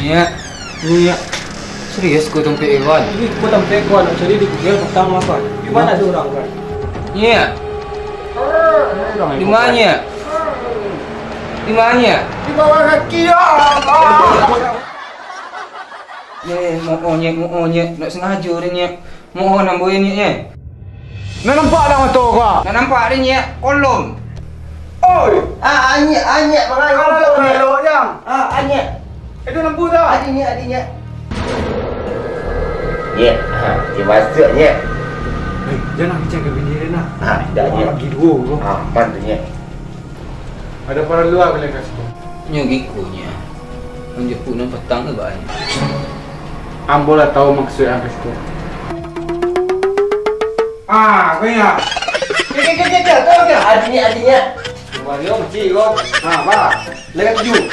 Ya. Ni ya. Serius kau tempat Iwan? Ini kau tempat kau nak cari di Google pertama kan. Di mana ada orang kan? Ya. Di mana? Di mana? Di bawah kaki ya. Mohonnya, nak sengaja dia ni. Mohon nak boleh ni ya. Nak nampak dah mata kau? Nak nampak dia ni ya? Kolom. Oi. Anyek Kalau kolom. elok yang. Anyek. Itu lampu dah. Adinya. Ya, dia masuknya. Hei, jangan bincang ke bini dia nak. Dah ya. Bagi dua kau. Mantunya. Ada para luar boleh kasih kau. Nya gikunya. Menjepun dan petang ke banyak. Ambo lah tahu maksud yang kasih kau. Kau ingat? Adinya. Wario macam kau. Apa? Lekat tujuh.